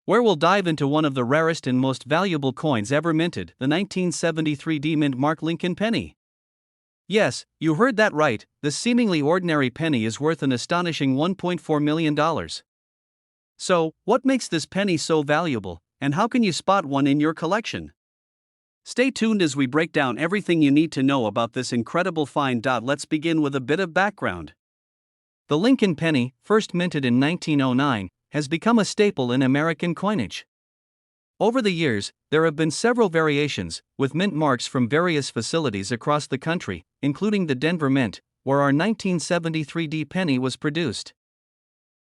where we'll dive into one of the rarest and most valuable coins ever minted, the 1973 D Mint Mark Lincoln penny. Yes, you heard that right, this seemingly ordinary penny is worth an astonishing $1.4 million. So, what makes this penny so valuable, and how can you spot one in your collection? Stay tuned as we break down everything you need to know about this incredible find. Let's begin with a bit of background. The Lincoln penny, first minted in 1909, has become a staple in American coinage. Over the years, there have been several variations, with mint marks from various facilities across the country, including the Denver Mint, where our 1973 D penny was produced.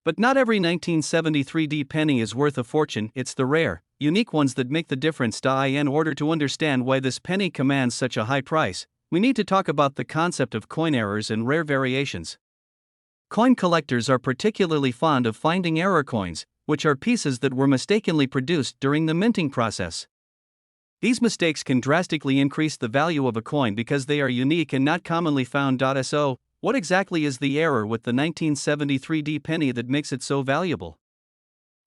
But not every 1973 D penny is worth a fortune. It's the rare, unique ones that make the difference. In order to understand why this penny commands such a high price, we need to talk about the concept of coin errors and rare variations. Coin collectors are particularly fond of finding error coins, which are pieces that were mistakenly produced during the minting process. These mistakes can drastically increase the value of a coin because they are unique and not commonly found. So, what exactly is the error with the 1973 D penny that makes it so valuable?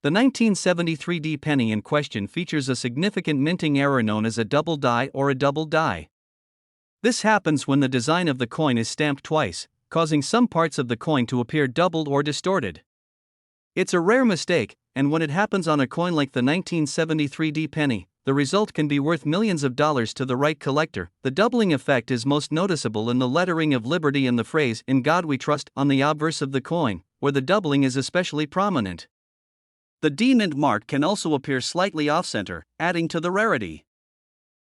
The 1973 D penny in question features a significant minting error known as a double die or a double die. This happens when the design of the coin is stamped twice, causing some parts of the coin to appear doubled or distorted. It's a rare mistake, and when it happens on a coin like the 1973 D penny, the result can be worth millions of dollars to the right collector. The doubling effect is most noticeable in the lettering of Liberty and the phrase "In God We Trust" on the obverse of the coin, where the doubling is especially prominent. The D Mint mark can also appear slightly off-center, adding to the rarity.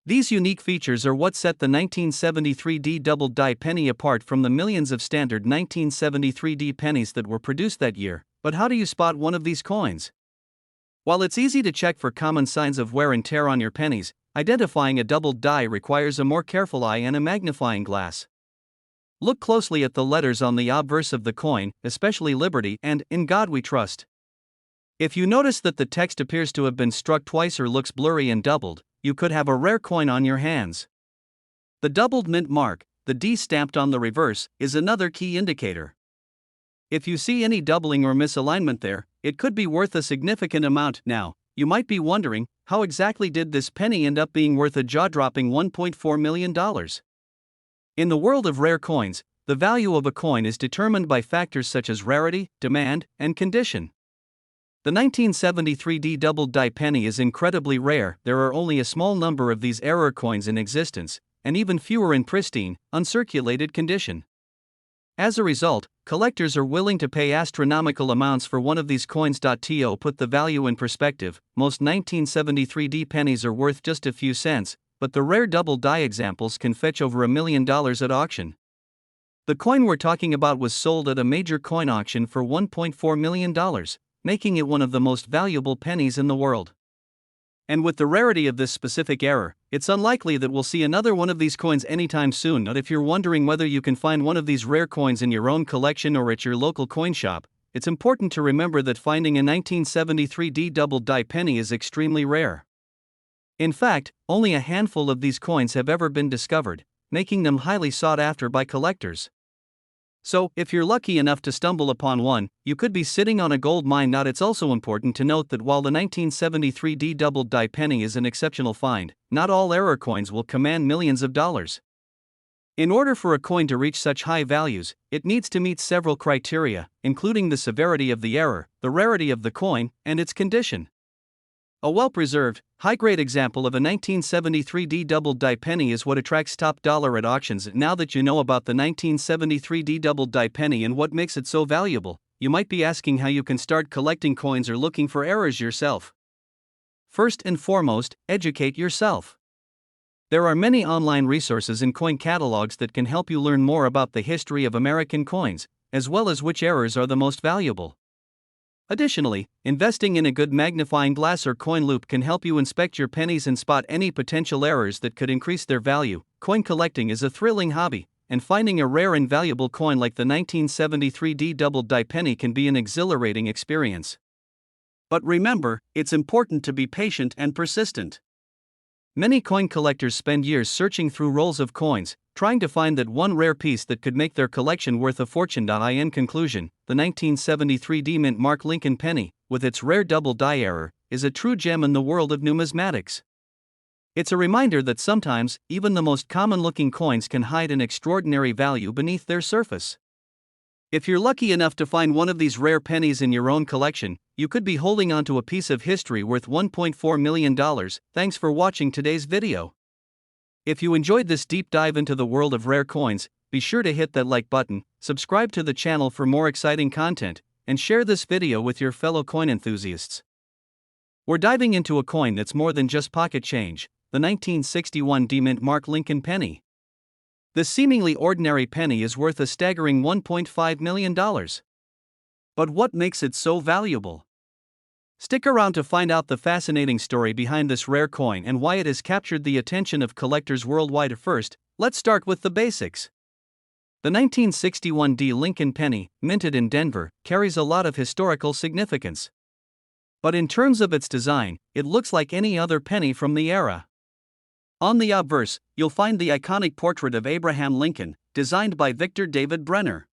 These unique features are what set the 1973 D double die penny apart from the millions of standard 1973 D pennies that were produced that year. But how do you spot one of these coins? While it's easy to check for common signs of wear and tear on your pennies, identifying a double die requires a more careful eye and a magnifying glass. Look closely at the letters on the obverse of the coin, especially Liberty and "In God We Trust." If you notice that the text appears to have been struck twice or looks blurry and doubled, you could have a rare coin on your hands. The doubled mint mark, the D stamped on the reverse, is another key indicator. If you see any doubling or misalignment there, it could be worth a significant amount. Now, you might be wondering, how exactly did this penny end up being worth a jaw-dropping $1.4 million? In the world of rare coins, the value of a coin is determined by factors such as rarity, demand, and condition. The 1973 D double die penny is incredibly rare. There are only a small number of these error coins in existence, and even fewer in pristine, uncirculated condition. As a result, collectors are willing to pay astronomical amounts for one of these coins. To put the value in perspective, most 1973 D pennies are worth just a few cents, but the rare double die examples can fetch over $1 million at auction. The coin we're talking about was sold at a major coin auction for $1.4 million, making it one of the most valuable pennies in the world. And with the rarity of this specific error, it's unlikely that we'll see another one of these coins anytime soon. But if you're wondering whether you can find one of these rare coins in your own collection or at your local coin shop, it's important to remember that finding a 1973 D double die penny is extremely rare. In fact, only a handful of these coins have ever been discovered, making them highly sought after by collectors. So, if you're lucky enough to stumble upon one, you could be sitting on a gold mine. It's also important to note that while the 1973 D double die penny is an exceptional find, not all error coins will command millions of dollars. In order for a coin to reach such high values, it needs to meet several criteria, including the severity of the error, the rarity of the coin, and its condition. A well-preserved, high-grade example of a 1973 D double die penny is what attracts top dollar at auctions. Now that you know about the 1973 D double die penny and what makes it so valuable, you might be asking how you can start collecting coins or looking for errors yourself. First and foremost, educate yourself. There are many online resources and coin catalogs that can help you learn more about the history of American coins, as well as which errors are the most valuable. Additionally, investing in a good magnifying glass or coin loupe can help you inspect your pennies and spot any potential errors that could increase their value. Coin collecting is a thrilling hobby, and finding a rare and valuable coin like the 1973 D double die penny can be an exhilarating experience. But remember, it's important to be patient and persistent. Many coin collectors spend years searching through rolls of coins, trying to find that one rare piece that could make their collection worth a fortune. In conclusion, the 1973 D Mint Mark Lincoln penny, with its rare double die error, is a true gem in the world of numismatics. It's a reminder that sometimes, even the most common-looking coins can hide an extraordinary value beneath their surface. If you're lucky enough to find one of these rare pennies in your own collection, you could be holding onto a piece of history worth $1.4 million. Thanks for watching today's video. If you enjoyed this deep dive into the world of rare coins, be sure to hit that like button, subscribe to the channel for more exciting content, and share this video with your fellow coin enthusiasts. We're diving into a coin that's more than just pocket change, the 1961 D-Mint Mark Lincoln penny. This seemingly ordinary penny is worth a staggering $1.5 million. But what makes it so valuable? Stick around to find out the fascinating story behind this rare coin and why it has captured the attention of collectors worldwide. First, let's start with the basics. The 1961 D Lincoln penny, minted in Denver, carries a lot of historical significance. But in terms of its design, it looks like any other penny from the era. On the obverse, you'll find the iconic portrait of Abraham Lincoln, designed by Victor David Brenner.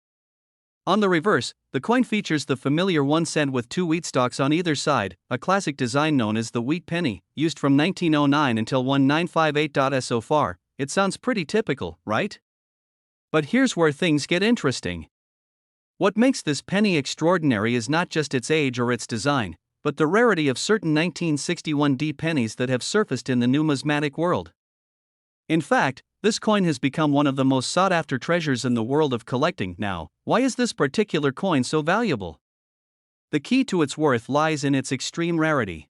On the reverse, the coin features the familiar 1 cent with 2 wheat stalks on either side, a classic design known as the wheat penny, used from 1909 until 1958. So far, it sounds pretty typical, right? But here's where things get interesting. What makes this penny extraordinary is not just its age or its design, but the rarity of certain 1961 D pennies that have surfaced in the numismatic world. In fact, this coin has become one of the most sought-after treasures in the world of collecting now. Why is this particular coin so valuable? The key to its worth lies in its extreme rarity.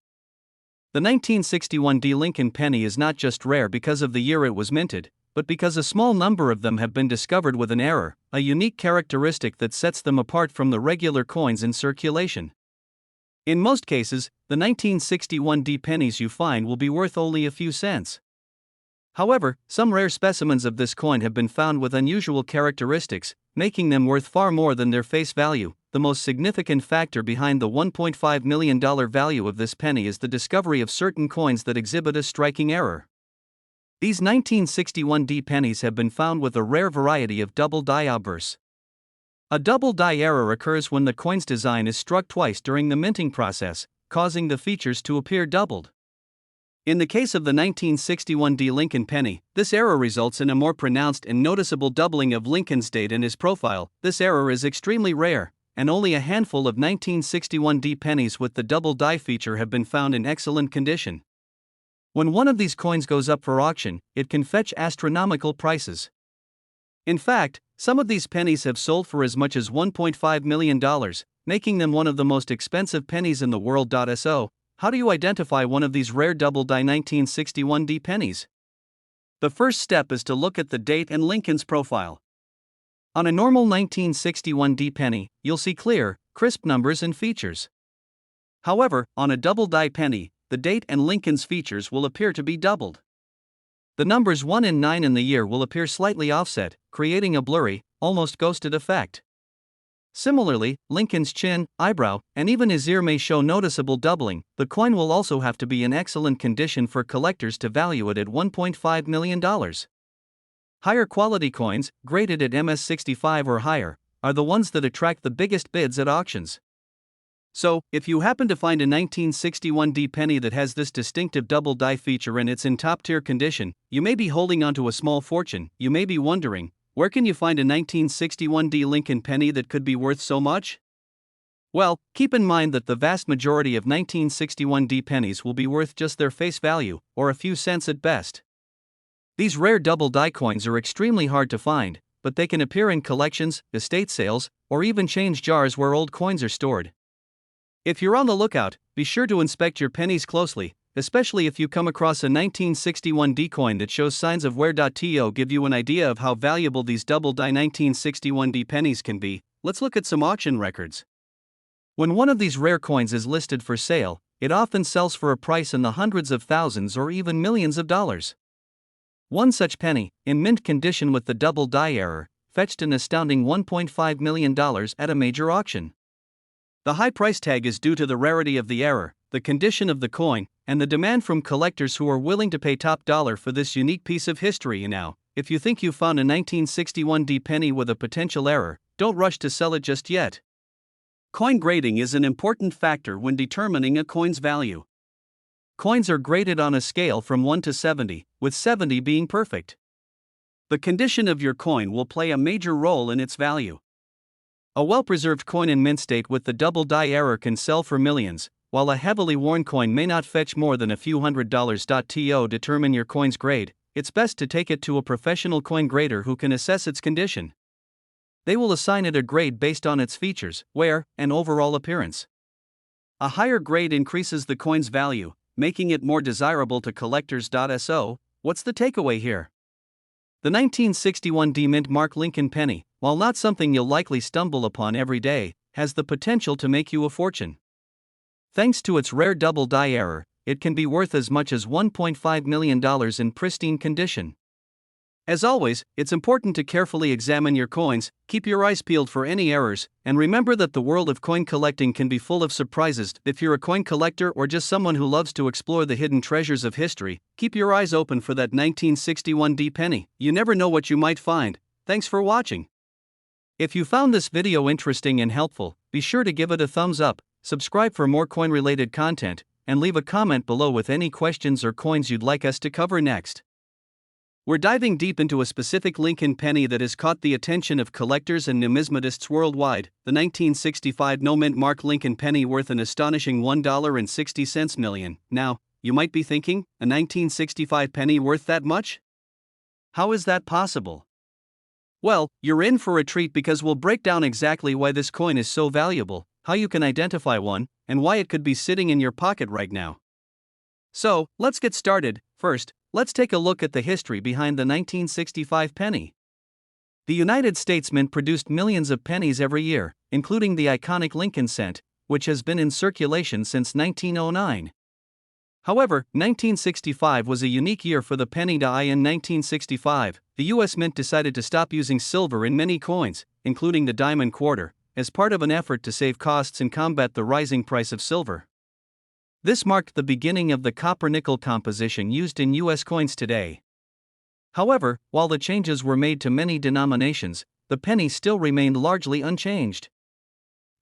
The 1961 D Lincoln penny is not just rare because of the year it was minted, but because a small number of them have been discovered with an error, a unique characteristic that sets them apart from the regular coins in circulation. In most cases, the 1961 D pennies you find will be worth only a few cents. However, some rare specimens of this coin have been found with unusual characteristics, making them worth far more than their face value. The most significant factor behind the $1.5 million value of this penny is the discovery of certain coins that exhibit a striking error. These 1961 D pennies have been found with a rare variety of double die obverse. A double die error occurs when the coin's design is struck twice during the minting process, causing the features to appear doubled. In the case of the 1961 D Lincoln penny, this error results in a more pronounced and noticeable doubling of Lincoln's date and his profile. This error is extremely rare, and only a handful of 1961 D pennies with the double die feature have been found in excellent condition. When one of these coins goes up for auction, it can fetch astronomical prices. In fact, some of these pennies have sold for as much as $1.5 million, making them one of the most expensive pennies in the world. So, how do you identify one of these rare double die 1961 D pennies? The first step is to look at the date and Lincoln's profile. On a normal 1961 D penny, you'll see clear, crisp numbers and features. However, on a double die penny, the date and Lincoln's features will appear to be doubled. The numbers 1 and 9 in the year will appear slightly offset, creating a blurry, almost ghosted effect. Similarly, Lincoln's chin, eyebrow, and even his ear may show noticeable doubling. The coin will also have to be in excellent condition for collectors to value it at $1.5 million. Higher quality coins, graded at MS65 or higher, are the ones that attract the biggest bids at auctions. So, if you happen to find a 1961 D penny that has this distinctive double die feature and it's in top-tier condition, you may be holding onto a small fortune. You may be wondering, where can you find a 1961 D Lincoln penny that could be worth so much? Well, keep in mind that the vast majority of 1961 D pennies will be worth just their face value, or a few cents at best. These rare double die coins are extremely hard to find, but they can appear in collections, estate sales, or even change jars where old coins are stored. If you're on the lookout, be sure to inspect your pennies closely, especially if you come across a 1961 D coin that shows signs of wear. To give you an idea of how valuable these double die 1961 D pennies can be, let's look at some auction records. When one of these rare coins is listed for sale, it often sells for a price in the hundreds of thousands or even millions of dollars. One such penny, in mint condition with the double die error, fetched an astounding $1.5 million at a major auction. The high price tag is due to the rarity of the error, the condition of the coin, and the demand from collectors who are willing to pay top dollar for this unique piece of history. Now, if you think you found a 1961 D penny with a potential error, don't rush to sell it just yet. Coin grading is an important factor when determining a coin's value. Coins are graded on a scale from 1 to 70, with 70 being perfect. The condition of your coin will play a major role in its value. A well-preserved coin in mint state with the double die error can sell for millions, while a heavily worn coin may not fetch more than a few $100s. To determine your coin's grade, it's best to take it to a professional coin grader who can assess its condition. They will assign it a grade based on its features, wear, and overall appearance. A higher grade increases the coin's value, making it more desirable to collectors. So, what's the takeaway here? The 1961 D-Mint Mark Lincoln penny, while not something you'll likely stumble upon every day, has the potential to make you a fortune. Thanks to its rare double die error, it can be worth as much as $1.5 million in pristine condition. As always, it's important to carefully examine your coins, keep your eyes peeled for any errors, and remember that the world of coin collecting can be full of surprises. If you're a coin collector or just someone who loves to explore the hidden treasures of history, keep your eyes open for that 1961 D penny. You never know what you might find. Thanks for watching. If you found this video interesting and helpful, be sure to give it a thumbs up, subscribe for more coin-related content, and leave a comment below with any questions or coins you'd like us to cover next. We're diving deep into a specific Lincoln penny that has caught the attention of collectors and numismatists worldwide, the 1965 no-mint Mark Lincoln penny worth an astonishing $1.60 million. Now, you might be thinking, a 1965 penny worth that much? How is that possible? Well, you're in for a treat because we'll break down exactly why this coin is so valuable, how you can identify one, and why it could be sitting in your pocket right now. So, let's get started. First, let's take a look at the history behind the 1965 penny. The United States Mint produced millions of pennies every year, including the iconic Lincoln cent, which has been in circulation since 1909. However, 1965 was a unique year for the penny. In 1965, the U.S. Mint decided to stop using silver in many coins, including the diamond quarter, as part of an effort to save costs and combat the rising price of silver. This marked the beginning of the copper-nickel composition used in U.S. coins today. However, while the changes were made to many denominations, the penny still remained largely unchanged.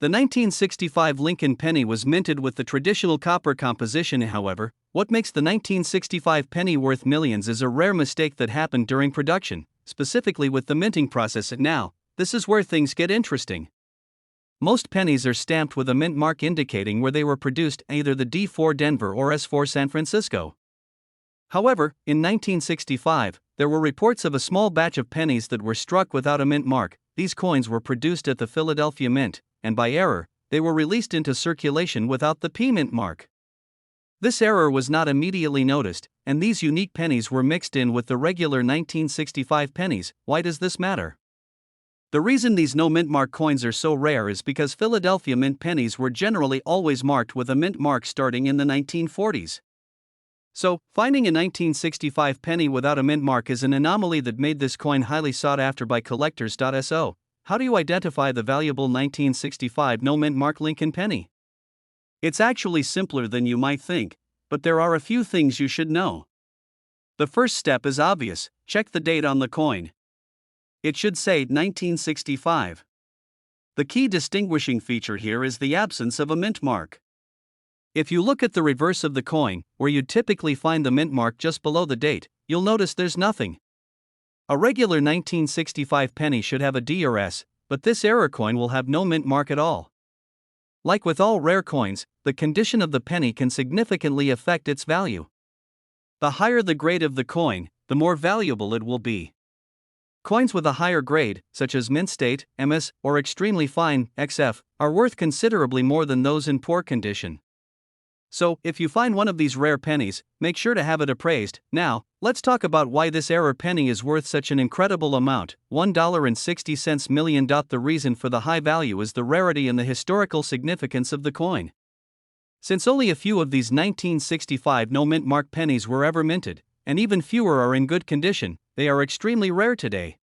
The 1965 Lincoln penny was minted with the traditional copper composition. However, what makes the 1965 penny worth millions is a rare mistake that happened during production, specifically with the minting process. And now, this is where things get interesting. Most pennies are stamped with a mint mark indicating where they were produced, either the D4 Denver or S4 San Francisco. However, in 1965, there were reports of a small batch of pennies that were struck without a mint mark. These coins were produced at the Philadelphia Mint, and by error, they were released into circulation without the P mint mark. This error was not immediately noticed, and these unique pennies were mixed in with the regular 1965 pennies. Why does this matter? The reason these no mint mark coins are so rare is because Philadelphia Mint pennies were generally always marked with a mint mark starting in the 1940s. So, finding a 1965 penny without a mint mark is an anomaly that made this coin highly sought after by collectors. So, how do you identify the valuable 1965 no mint mark Lincoln penny? It's actually simpler than you might think, but there are a few things you should know. The first step is obvious: check the date on the coin. It should say 1965. The key distinguishing feature here is the absence of a mint mark. If you look at the reverse of the coin, where you'd typically find the mint mark just below the date, you'll notice there's nothing. A regular 1965 penny should have a D or S, but this error coin will have no mint mark at all. Like with all rare coins, the condition of the penny can significantly affect its value. The higher the grade of the coin, the more valuable it will be. Coins with a higher grade, such as mint state, MS, or extremely fine, XF, are worth considerably more than those in poor condition. So, if you find one of these rare pennies, make sure to have it appraised. Now, let's talk about why this error penny is worth such an incredible amount, $1.60 million. The reason for the high value is the rarity and the historical significance of the coin. Since only a few of these 1965 no mint mark pennies were ever minted, and even fewer are in good condition, they are extremely rare today.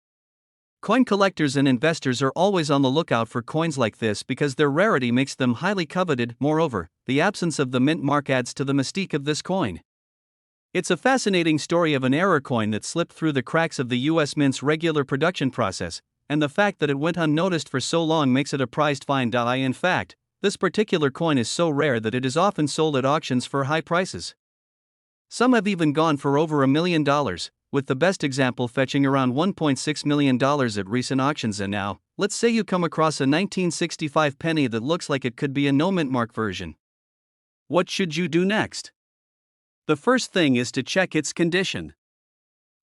Coin collectors and investors are always on the lookout for coins like this because their rarity makes them highly coveted. Moreover, the absence of the mint mark adds to the mystique of this coin. It's a fascinating story of an error coin that slipped through the cracks of the U.S. Mint's regular production process, and the fact that it went unnoticed for so long makes it a prized find. In fact, this particular coin is so rare that it is often sold at auctions for high prices. Some have even gone for over $1 million, with the best example fetching around $1.6 million at recent auctions. And now, let's say you come across a 1965 penny that looks like it could be a no-mint mark version. What should you do next? The first thing is to check its condition.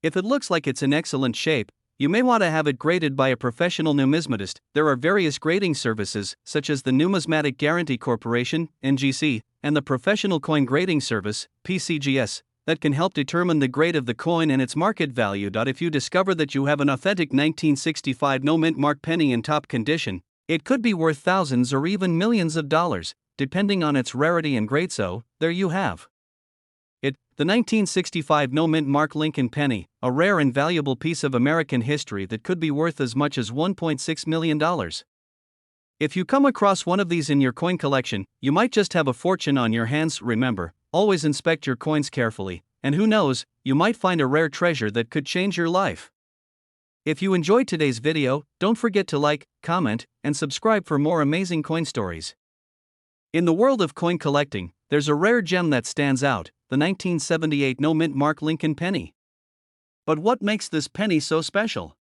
If it looks like it's in excellent shape, you may want to have it graded by a professional numismatist. There are various grading services, such as the Numismatic Guarantee Corporation, NGC, and the Professional Coin Grading Service, PCGS, that can help determine the grade of the coin and its market value. If you discover that you have an authentic 1965 no-mint mark penny in top condition, it could be worth thousands or even millions of dollars, depending on its rarity and grade. So, there you have it, the 1965 no-mint mark Lincoln penny, a rare and valuable piece of American history that could be worth as much as $1.6 million. If you come across one of these in your coin collection, you might just have a fortune on your hands. Remember, always inspect your coins carefully, and who knows, you might find a rare treasure that could change your life. If you enjoyed today's video, don't forget to like, comment, and subscribe for more amazing coin stories. In the world of coin collecting, there's a rare gem that stands out, the 1978 no-mint mark Lincoln penny. But what makes this penny so special?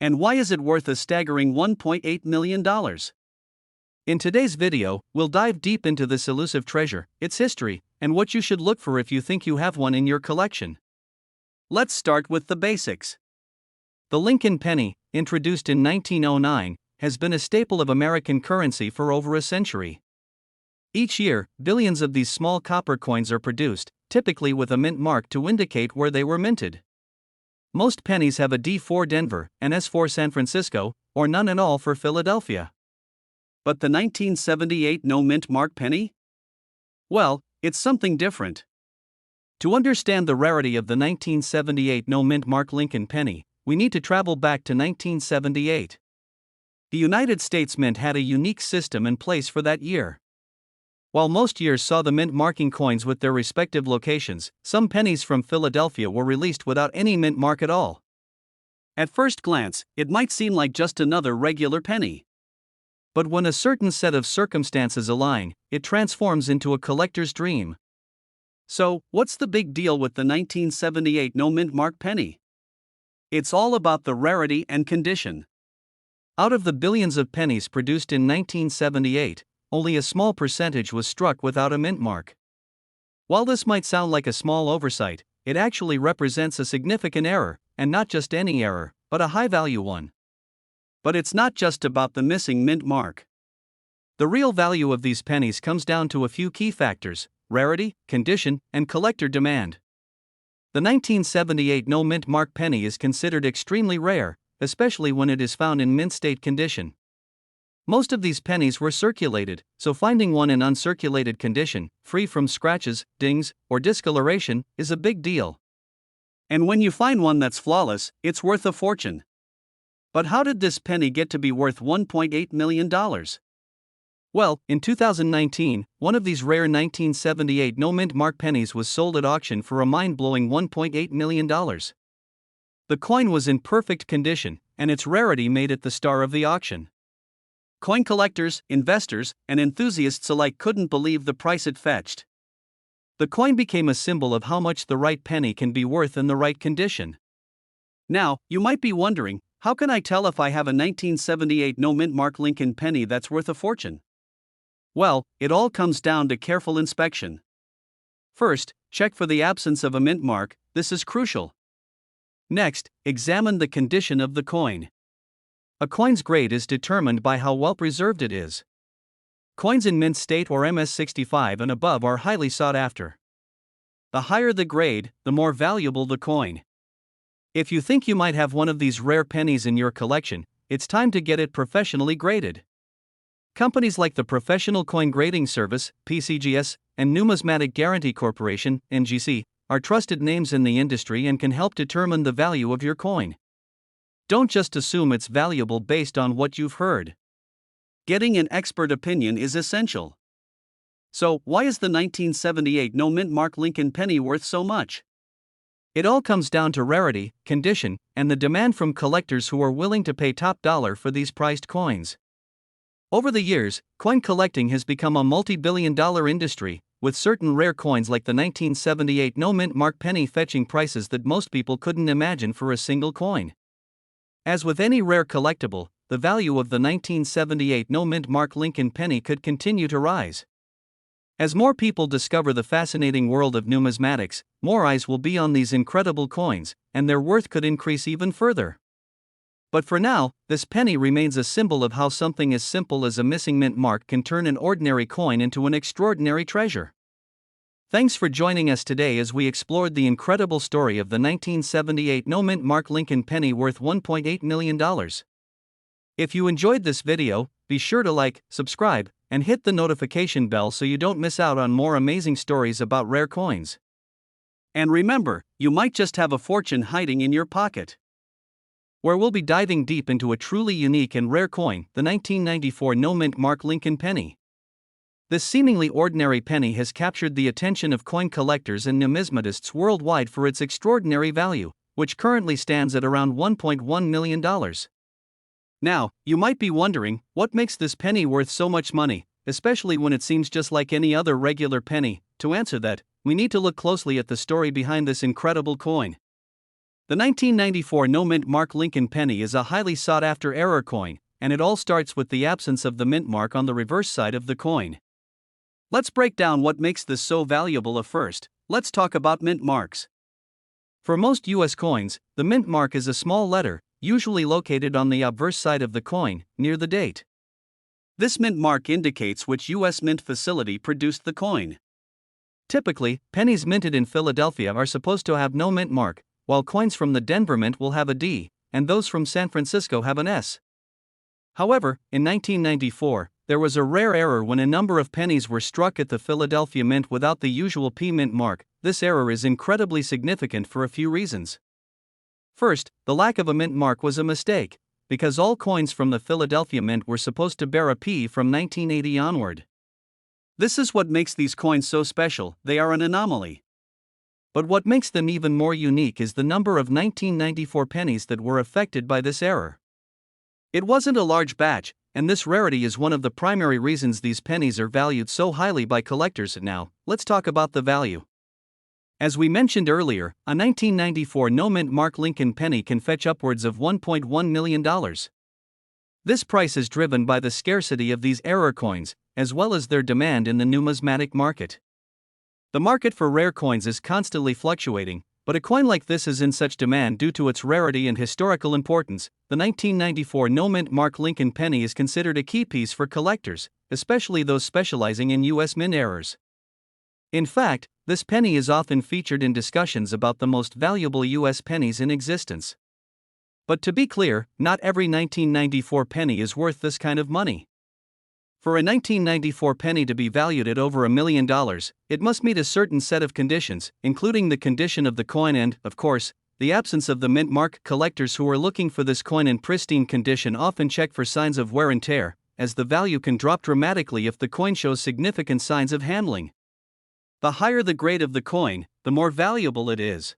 And why is it worth a staggering $1.8 million? In today's video, we'll dive deep into this elusive treasure, its history, and what you should look for if you think you have one in your collection. Let's start with the basics. The Lincoln penny, introduced in 1909, has been a staple of American currency for over a century. Each year, billions of these small copper coins are produced, typically with a mint mark to indicate where they were minted. Most pennies have a D for Denver, an S for San Francisco, or none at all for Philadelphia. But the 1978 no-mint mark penny? Well, it's something different. To understand the rarity of the 1978 no-mint mark Lincoln penny, we need to travel back to 1978. The United States Mint had a unique system in place for that year. While most years saw the mint marking coins with their respective locations, some pennies from Philadelphia were released without any mint mark at all. At first glance, it might seem like just another regular penny. But when a certain set of circumstances align, it transforms into a collector's dream. So, what's the big deal with the 1978 no-mint mark penny? It's all about the rarity and condition. Out of the billions of pennies produced in 1978, only a small percentage was struck without a mint mark. While this might sound like a small oversight, it actually represents a significant error, and not just any error, but a high-value one. But it's not just about the missing mint mark. The real value of these pennies comes down to a few key factors: rarity, condition, and collector demand. The 1978 no-mint mark penny is considered extremely rare, especially when it is found in mint state condition. Most of these pennies were circulated, so finding one in uncirculated condition, free from scratches, dings, or discoloration, is a big deal. And when you find one that's flawless, it's worth a fortune. But how did this penny get to be worth $1.8 million? Well, in 2019, one of these rare 1978 no-mint mark pennies was sold at auction for a mind-blowing $1.8 million. The coin was in perfect condition, and its rarity made it the star of the auction. Coin collectors, investors, and enthusiasts alike couldn't believe the price it fetched. The coin became a symbol of how much the right penny can be worth in the right condition. Now, you might be wondering, how can I tell if I have a 1978 no-mint mark Lincoln penny that's worth a fortune? Well, it all comes down to careful inspection. First, check for the absence of a mint mark. This is crucial. Next, examine the condition of the coin. A coin's grade is determined by how well preserved it is. Coins in mint state or MS65 and above are highly sought after. The higher the grade, the more valuable the coin. If you think you might have one of these rare pennies in your collection, it's time to get it professionally graded. Companies like the Professional Coin Grading Service, PCGS, and Numismatic Guarantee Corporation, NGC, are trusted names in the industry and can help determine the value of your coin. Don't just assume it's valuable based on what you've heard. Getting an expert opinion is essential. So, why is the 1978 no-mint mark Lincoln penny worth so much? It all comes down to rarity, condition, and the demand from collectors who are willing to pay top dollar for these prized coins. Over the years, coin collecting has become a multi-billion-dollar industry, with certain rare coins like the 1978 no-mint mark penny fetching prices that most people couldn't imagine for a single coin. As with any rare collectible, the value of the 1978 no-mint mark Lincoln penny could continue to rise. As more people discover the fascinating world of numismatics, more eyes will be on these incredible coins, and their worth could increase even further. But for now, this penny remains a symbol of how something as simple as a missing mint mark can turn an ordinary coin into an extraordinary treasure. Thanks for joining us today as we explored the incredible story of the 1978 no-mint mark Lincoln penny worth $1.8 million. If you enjoyed this video, be sure to like, subscribe, and hit the notification bell so you don't miss out on more amazing stories about rare coins. And remember, you might just have a fortune hiding in your pocket. Where we'll be diving deep into a truly unique and rare coin, the 1994 no-mint mark Lincoln penny. This seemingly ordinary penny has captured the attention of coin collectors and numismatists worldwide for its extraordinary value, which currently stands at around $1.1 million. Now, you might be wondering, what makes this penny worth so much money, especially when it seems just like any other regular penny? To answer that, we need to look closely at the story behind this incredible coin. The 1994 no-mint mark Lincoln penny is a highly sought-after error coin, and it all starts with the absence of the mint mark on the reverse side of the coin. Let's break down what makes this so valuable. First, let's talk about mint marks. For most US coins, the mint mark is a small letter, usually located on the obverse side of the coin, near the date. This mint mark indicates which US mint facility produced the coin. Typically, pennies minted in Philadelphia are supposed to have no mint mark, while coins from the Denver Mint will have a D, and those from San Francisco have an S. However, in 1994, there was a rare error when a number of pennies were struck at the Philadelphia Mint without the usual P mint mark. This error is incredibly significant for a few reasons. First, the lack of a mint mark was a mistake, because all coins from the Philadelphia Mint were supposed to bear a P from 1980 onward. This is what makes these coins so special, they are an anomaly. But what makes them even more unique is the number of 1994 pennies that were affected by this error. It wasn't a large batch, and this rarity is one of the primary reasons these pennies are valued so highly by collectors. Now, let's talk about the value. As we mentioned earlier, a 1994 no-mint mark Lincoln penny can fetch upwards of $1.1 million. This price is driven by the scarcity of these error coins, as well as their demand in the numismatic market. The market for rare coins is constantly fluctuating, but a coin like this is in such demand due to its rarity and historical importance. The 1994 no-mint mark Lincoln penny is considered a key piece for collectors, especially those specializing in US mint errors. In fact, this penny is often featured in discussions about the most valuable US pennies in existence. But to be clear, not every 1994 penny is worth this kind of money. For a 1994 penny to be valued at over $1 million, it must meet a certain set of conditions, including the condition of the coin and, of course, the absence of the mint mark. Collectors who are looking for this coin in pristine condition often check for signs of wear and tear, as the value can drop dramatically if the coin shows significant signs of handling. The higher the grade of the coin, the more valuable it is.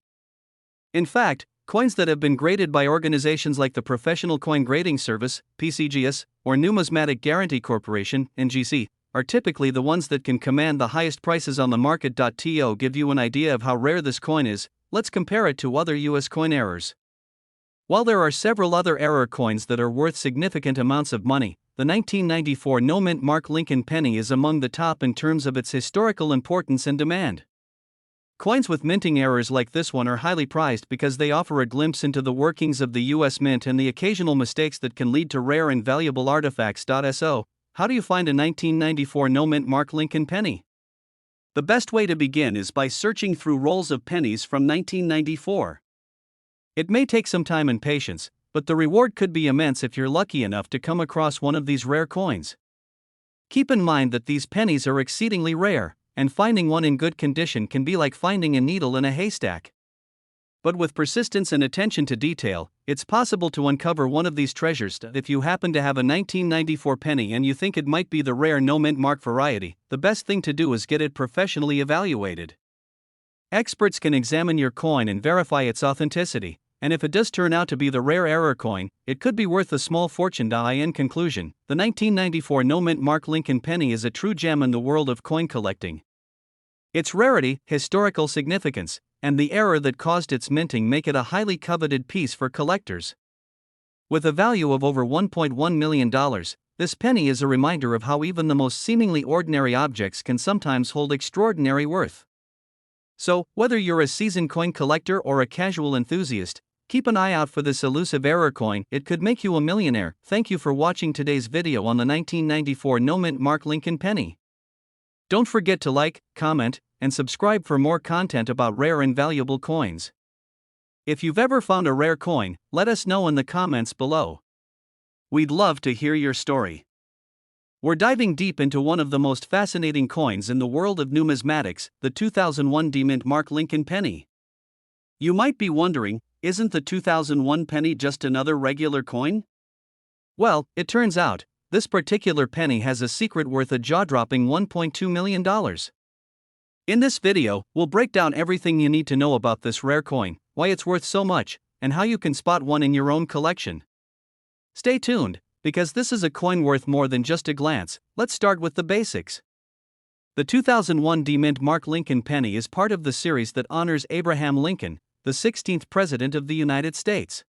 In fact, coins that have been graded by organizations like the Professional Coin Grading Service, PCGS, or Numismatic Guarantee Corporation, NGC, are typically the ones that can command the highest prices on the market. To give you an idea of how rare this coin is, let's compare it to other US coin errors. While there are several other error coins that are worth significant amounts of money, the 1994 no-mint mark Lincoln penny is among the top in terms of its historical importance and demand. Coins with minting errors like this one are highly prized because they offer a glimpse into the workings of the US Mint and the occasional mistakes that can lead to rare and valuable artifacts. So, how do you find a 1994 no-mint mark Lincoln penny? The best way to begin is by searching through rolls of pennies from 1994. It may take some time and patience, but the reward could be immense if you're lucky enough to come across one of these rare coins. Keep in mind that these pennies are exceedingly rare, and finding one in good condition can be like finding a needle in a haystack. But with persistence and attention to detail, it's possible to uncover one of these treasures. If you happen to have a 1994 penny and you think it might be the rare no-mint mark variety, the best thing to do is get it professionally evaluated. Experts can examine your coin and verify its authenticity, and if it does turn out to be the rare error coin, it could be worth a small fortune. In conclusion, the 1994 no-mint mark Lincoln penny is a true gem in the world of coin collecting. Its rarity, historical significance, and the error that caused its minting make it a highly coveted piece for collectors. With a value of over $1.1 million, this penny is a reminder of how even the most seemingly ordinary objects can sometimes hold extraordinary worth. So, whether you're a seasoned coin collector or a casual enthusiast, keep an eye out for this elusive error coin. It could make you a millionaire. Thank you for watching today's video on the 1994 no-mint Mark Lincoln penny. Don't forget to like, comment, and subscribe for more content about rare and valuable coins. If you've ever found a rare coin, let us know in the comments below. We'd love to hear your story. We're diving deep into one of the most fascinating coins in the world of numismatics, the 2001 D-Mint Mark Lincoln penny. You might be wondering, isn't the 2001 penny just another regular coin? Well, it turns out, this particular penny has a secret worth a jaw-dropping $1.2 million. In this video, we'll break down everything you need to know about this rare coin, why it's worth so much, and how you can spot one in your own collection. Stay tuned, because this is a coin worth more than just a glance. Let's start with the basics. The 2001 D-Mint Mark Lincoln penny is part of the series that honors Abraham Lincoln, the 16th President of the United States.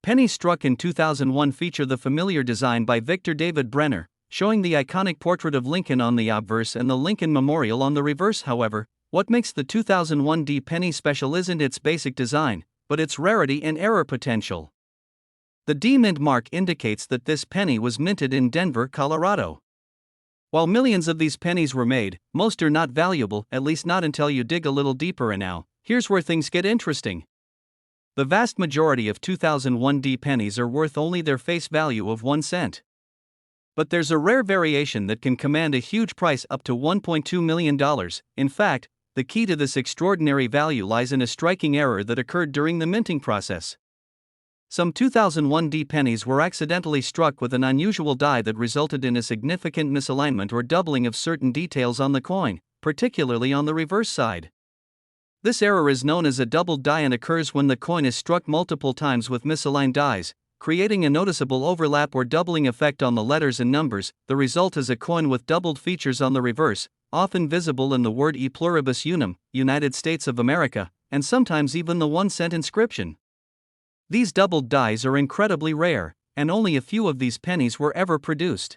Pennies struck in 2001 feature the familiar design by Victor David Brenner, showing the iconic portrait of Lincoln on the obverse and the Lincoln Memorial on the reverse. However, what makes the 2001 D penny special isn't its basic design, but its rarity and error potential. The D-Mint mark indicates that this penny was minted in Denver, Colorado. While millions of these pennies were made, most are not valuable, at least not until you dig a little deeper. And now, here's where things get interesting. The vast majority of 2001 D pennies are worth only their face value of 1 cent. But there's a rare variation that can command a huge price, up to $1.2 million. In fact, the key to this extraordinary value lies in a striking error that occurred during the minting process. Some 2001 D pennies were accidentally struck with an unusual die that resulted in a significant misalignment or doubling of certain details on the coin, particularly on the reverse side. This error is known as a doubled die and occurs when the coin is struck multiple times with misaligned dies, creating a noticeable overlap or doubling effect on the letters and numbers. The result is a coin with doubled features on the reverse, often visible in the word E pluribus unum, United States of America, and sometimes even the 1 cent inscription. These doubled dies are incredibly rare, and only a few of these pennies were ever produced.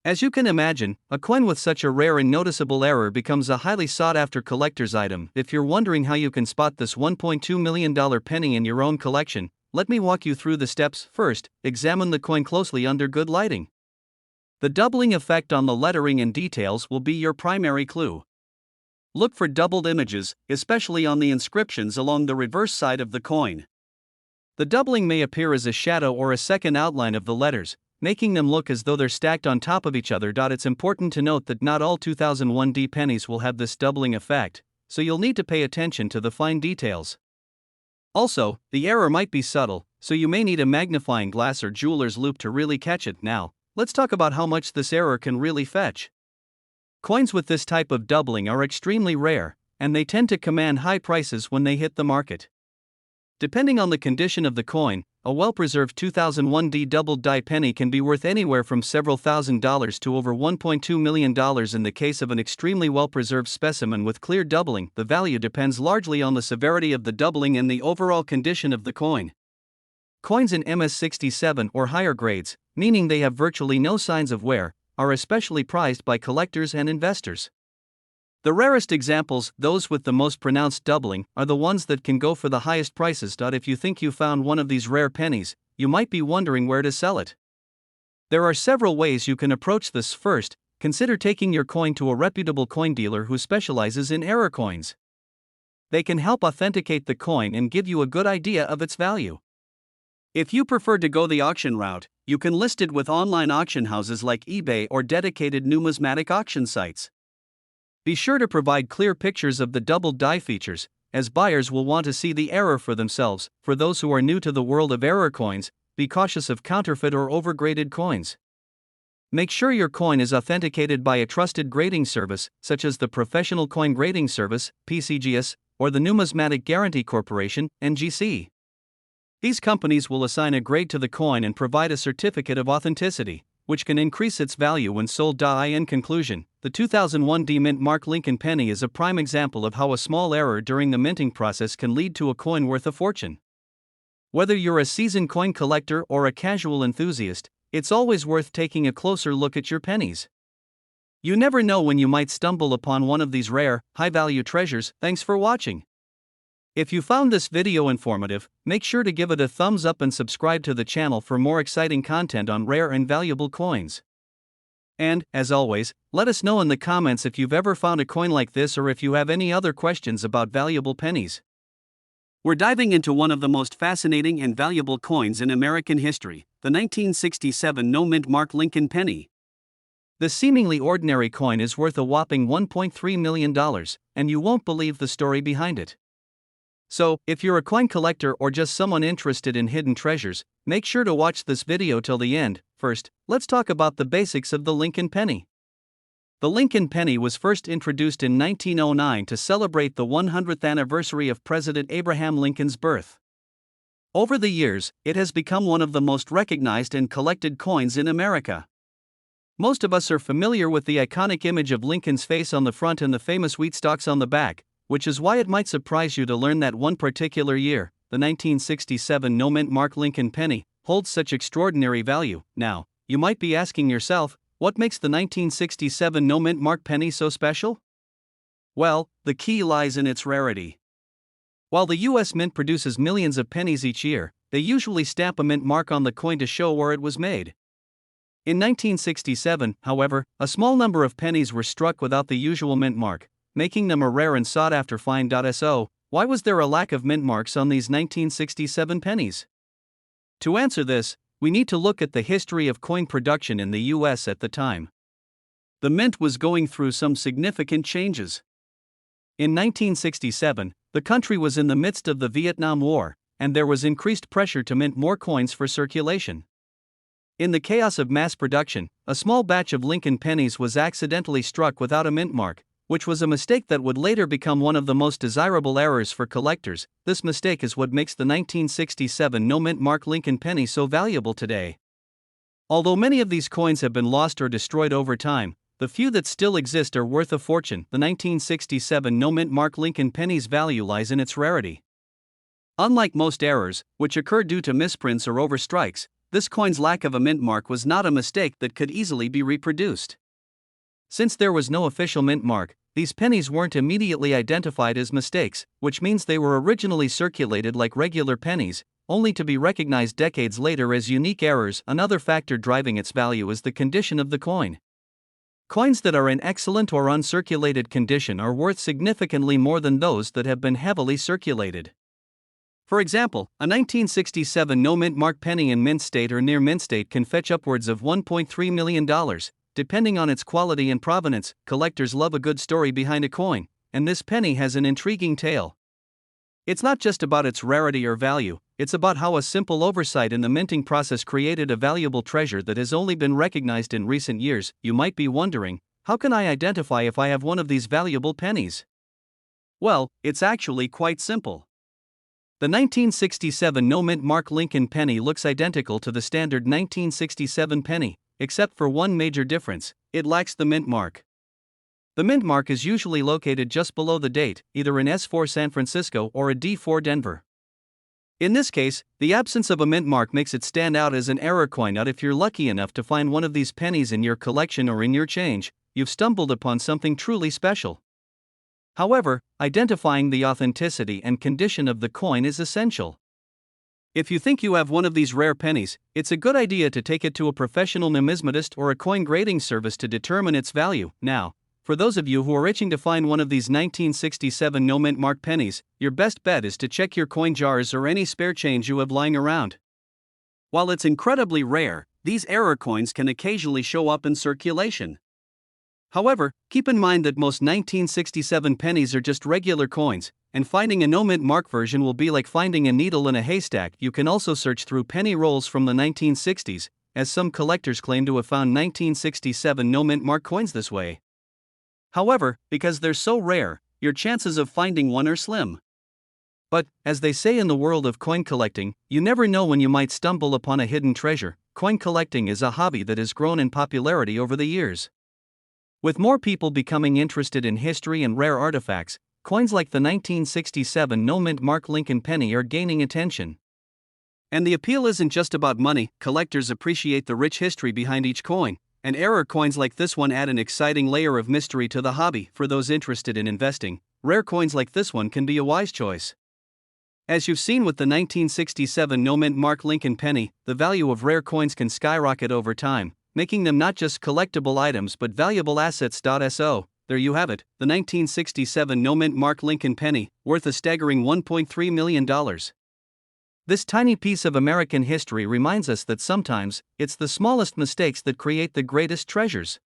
As you can imagine, a coin with such a rare and noticeable error becomes a highly sought-after collector's item. If you're wondering how you can spot this $1.2 million penny in your own collection, let me walk you through the steps. First, examine the coin closely under good lighting. The doubling effect on the lettering and details will be your primary clue. Look for doubled images, especially on the inscriptions along the reverse side of the coin. The doubling may appear as a shadow or a second outline of the letters, making them look as though they're stacked on top of each other. It's important to note that not all 2001 D pennies will have this doubling effect, so you'll need to pay attention to the fine details. Also, the error might be subtle, so you may need a magnifying glass or jeweler's loupe to really catch it. Now, let's talk about how much this error can really fetch. Coins with this type of doubling are extremely rare, and they tend to command high prices when they hit the market. Depending on the condition of the coin, a well-preserved 2001 D doubled die penny can be worth anywhere from several $1,000s to over $1.2 million. In the case of an extremely well-preserved specimen with clear doubling, the value depends largely on the severity of the doubling and the overall condition of the coin. Coins in MS67 or higher grades, meaning they have virtually no signs of wear, are especially prized by collectors and investors. The rarest examples, those with the most pronounced doubling, are the ones that can go for the highest prices. If you think you found one of these rare pennies, you might be wondering where to sell it. There are several ways you can approach this. First, consider taking your coin to a reputable coin dealer who specializes in error coins. They can help authenticate the coin and give you a good idea of its value. If you prefer to go the auction route, you can list it with online auction houses like eBay or dedicated numismatic auction sites. Be sure to provide clear pictures of the doubled die features, as buyers will want to see the error for themselves. For those who are new to the world of error coins, be cautious of counterfeit or overgraded coins. Make sure your coin is authenticated by a trusted grading service, such as the Professional Coin Grading Service, PCGS, or the Numismatic Guarantee Corporation, NGC. These companies will assign a grade to the coin and provide a certificate of authenticity. which can increase its value when sold. In conclusion, the 2001 D-Mint Mark Lincoln penny is a prime example of how a small error during the minting process can lead to a coin worth a fortune. Whether you're a seasoned coin collector or a casual enthusiast, it's always worth taking a closer look at your pennies. You never know when you might stumble upon one of these rare, high-value treasures. Thanks for watching. If you found this video informative, make sure to give it a thumbs up and subscribe to the channel for more exciting content on rare and valuable coins. And, as always, let us know in the comments if you've ever found a coin like this or if you have any other questions about valuable pennies. We're diving into one of the most fascinating and valuable coins in American history, the 1967 no-mint Mark Lincoln penny. The seemingly ordinary coin is worth a whopping $1.3 million, and you won't believe the story behind it. So, if you're a coin collector or just someone interested in hidden treasures, make sure to watch this video till the end. First, let's talk about the basics of the Lincoln penny. The Lincoln penny was first introduced in 1909 to celebrate the 100th anniversary of President Abraham Lincoln's birth. Over the years, it has become one of the most recognized and collected coins in America. Most of us are familiar with the iconic image of Lincoln's face on the front and the famous wheat stalks on the back, which is why it might surprise you to learn that one particular year, the 1967 no-mint Mark Lincoln penny, holds such extraordinary value. Now, you might be asking yourself, what makes the 1967 no-mint Mark penny so special? Well, the key lies in its rarity. While the U.S. Mint produces millions of pennies each year, they usually stamp a mint mark on the coin to show where it was made. In 1967, however, a small number of pennies were struck without the usual mint mark, making them a rare and sought-after find. So, why was there a lack of mint marks on these 1967 pennies? To answer this, we need to look at the history of coin production in the U.S. at the time. The mint was going through some significant changes. In 1967, the country was in the midst of the Vietnam War, and there was increased pressure to mint more coins for circulation. In the chaos of mass production, a small batch of Lincoln pennies was accidentally struck without a mint mark, which was a mistake that would later become one of the most desirable errors for collectors. This mistake is what makes the 1967 no-mint Mark Lincoln penny so valuable today. Although many of these coins have been lost or destroyed over time, the few that still exist are worth a fortune. The 1967 no-mint Mark Lincoln penny's value lies in its rarity. Unlike most errors, which occur due to misprints or overstrikes, this coin's lack of a mint mark was not a mistake that could easily be reproduced. Since there was no official mint mark, these pennies weren't immediately identified as mistakes, which means they were originally circulated like regular pennies, only to be recognized decades later as unique errors. Another factor driving its value is the condition of the coin. Coins that are in excellent or uncirculated condition are worth significantly more than those that have been heavily circulated. For example, a 1967 no-mint Mark penny in mint state or near mint state can fetch upwards of $1.3 million. Depending on its quality and provenance, collectors love a good story behind a coin, and this penny has an intriguing tale. It's not just about its rarity or value, it's about how a simple oversight in the minting process created a valuable treasure that has only been recognized in recent years. You might be wondering, how can I identify if I have one of these valuable pennies? Well, it's actually quite simple. The 1967 no-mint Mark Lincoln penny looks identical to the standard 1967 penny, except for one major difference: it lacks the mint mark. The mint mark is usually located just below the date, either in S4 San Francisco or a D4 Denver. In this case, the absence of a mint mark makes it stand out as an error coin. If you're lucky enough to find one of these pennies in your collection or in your change, you've stumbled upon something truly special. However, identifying the authenticity and condition of the coin is essential. If you think you have one of these rare pennies, it's a good idea to take it to a professional numismatist or a coin grading service to determine its value. Now, for those of you who are itching to find one of these 1967 no-mint Mark pennies, your best bet is to check your coin jars or any spare change you have lying around. While it's incredibly rare, these error coins can occasionally show up in circulation. However, keep in mind that most 1967 pennies are just regular coins, and finding a no-mint mark version will be like finding a needle in a haystack. You can also search through penny rolls from the 1960s, as some collectors claim to have found 1967 no-mint mark coins this way. However, because they're so rare, your chances of finding one are slim. But, as they say in the world of coin collecting, you never know when you might stumble upon a hidden treasure. coin collecting is a hobby that has grown in popularity over the years. With more people becoming interested in history and rare artifacts, coins like the 1967 no-mint Mark Lincoln penny are gaining attention. And the appeal isn't just about money. Collectors appreciate the rich history behind each coin, and rare coins like this one add an exciting layer of mystery to the hobby. For those interested in investing, rare coins like this one can be a wise choice. As you've seen with the 1967 no-mint Mark Lincoln penny, the value of rare coins can skyrocket over time, making them not just collectible items but valuable assets. So, there you have it, the 1967 no-mint Mark Lincoln penny, worth a staggering $1.3 million. This tiny piece of American history reminds us that sometimes, it's the smallest mistakes that create the greatest treasures.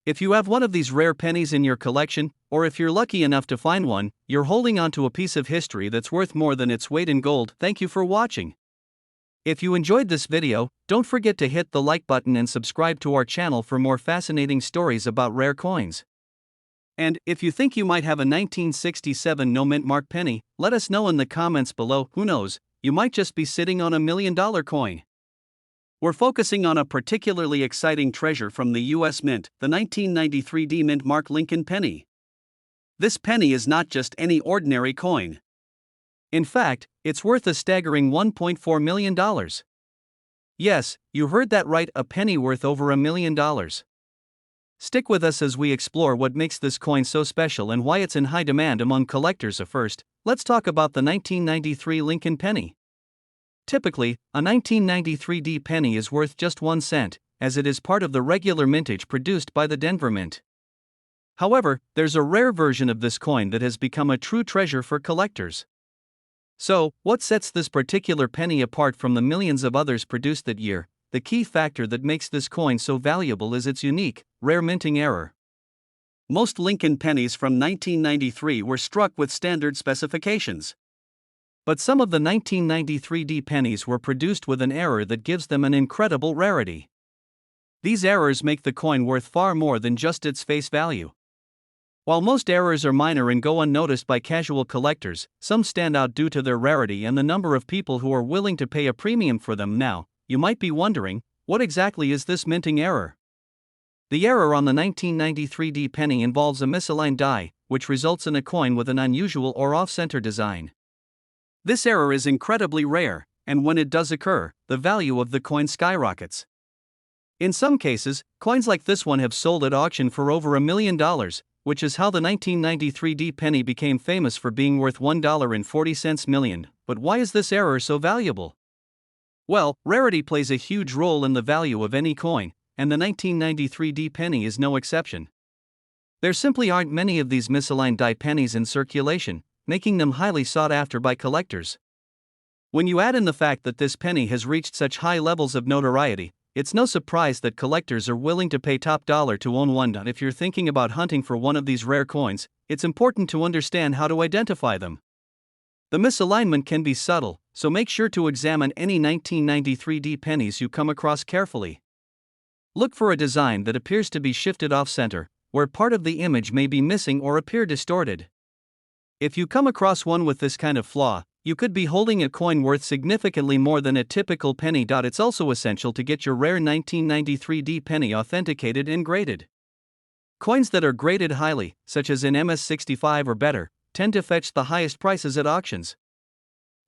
If you have one of these rare pennies in your collection, or if you're lucky enough to find one, you're holding onto a piece of history that's worth more than its weight in gold. Thank you for watching. If you enjoyed this video, don't forget to hit the like button and subscribe to our channel for more fascinating stories about rare coins. And if you think you might have a 1967 no-mint Mark penny, let us know in the comments below. Who knows, you might just be sitting on $1 million coin. We're focusing on a particularly exciting treasure from the US Mint, the 1993 D-Mint Mark Lincoln penny. This penny is not just any ordinary coin. In fact, it's worth a staggering $1.4 million. Yes, you heard that right, a penny worth over $1 million. Stick with us as we explore what makes this coin so special and why it's in high demand among collectors. First, let's talk about the 1993 Lincoln penny. Typically, a 1993 D penny is worth just 1 cent, as it is part of the regular mintage produced by the Denver Mint. However, there's a rare version of this coin that has become a true treasure for collectors. So, what sets this particular penny apart from the millions of others produced that year? The key factor that makes this coin so valuable is its unique, rare minting error. Most Lincoln pennies from 1993 were struck with standard specifications. But some of the 1993 D pennies were produced with an error that gives them an incredible rarity. These errors make the coin worth far more than just its face value. While most errors are minor and go unnoticed by casual collectors, some stand out due to their rarity and the number of people who are willing to pay a premium for them. Now, you might be wondering, what exactly is this minting error? The error on the 1993 D penny involves a misaligned die, which results in a coin with an unusual or off-center design. This error is incredibly rare, and when it does occur, the value of the coin skyrockets. In some cases, coins like this one have sold at auction for over $1 million, which is how the 1993 D penny became famous for being worth $1.40 million. But why is this error so valuable? Well, rarity plays a huge role in the value of any coin, and the 1993 D penny is no exception. There simply aren't many of these misaligned die pennies in circulation, making them highly sought after by collectors. When you add in the fact that this penny has reached such high levels of notoriety, it's no surprise that collectors are willing to pay top dollar to own one. If you're thinking about hunting for one of these rare coins, it's important to understand how to identify them. The misalignment can be subtle, so make sure to examine any 1993 D pennies you come across carefully. Look for a design that appears to be shifted off-center, where part of the image may be missing or appear distorted. If you come across one with this kind of flaw, you could be holding a coin worth significantly more than a typical penny. It's also essential to get your rare 1993 D penny authenticated and graded. Coins that are graded highly, such as in MS65 or better, tend to fetch the highest prices at auctions.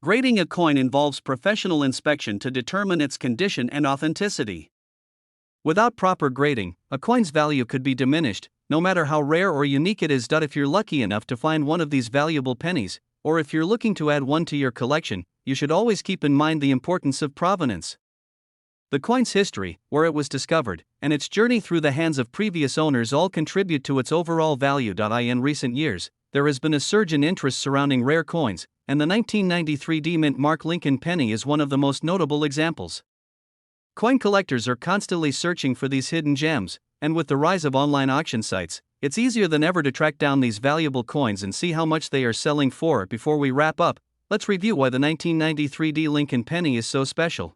Grading a coin involves professional inspection to determine its condition and authenticity. Without proper grading, a coin's value could be diminished, no matter how rare or unique it is. If you're lucky enough to find one of these valuable pennies, or if you're looking to add one to your collection, you should always keep in mind the importance of provenance. The coin's history, where it was discovered, and its journey through the hands of previous owners all contribute to its overall value. In recent years, there has been a surge in interest surrounding rare coins, and the 1993 D-Mint Mark Lincoln penny is one of the most notable examples. Coin collectors are constantly searching for these hidden gems, and with the rise of online auction sites, it's easier than ever to track down these valuable coins and see how much they are selling for. Before we wrap up, let's review why the 1993 D Lincoln penny is so special.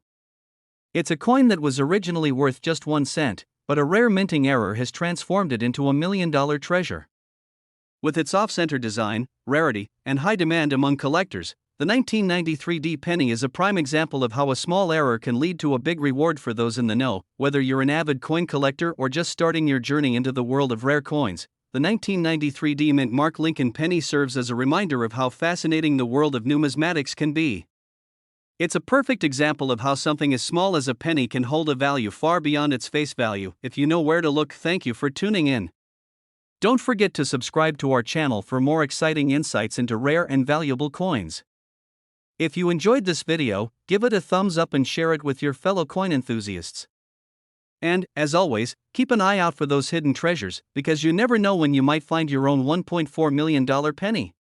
It's a coin that was originally worth just 1 cent, but a rare minting error has transformed it into $1 million treasure. With its off-center design, rarity, and high demand among collectors, The 1993 penny is a prime example of how a small error can lead to a big reward for those in the know. Whether you're an avid coin collector or just starting your journey into the world of rare coins, the 1993 mint Mark Lincoln penny serves as a reminder of how fascinating the world of numismatics can be. It's a perfect example of how something as small as a penny can hold a value far beyond its face value if you know where to look. Thank you for tuning in. Don't forget to subscribe to our channel for more exciting insights into rare and valuable coins. If you enjoyed this video, give it a thumbs up and share it with your fellow coin enthusiasts. And, as always, keep an eye out for those hidden treasures, because you never know when you might find your own $1.4 million penny.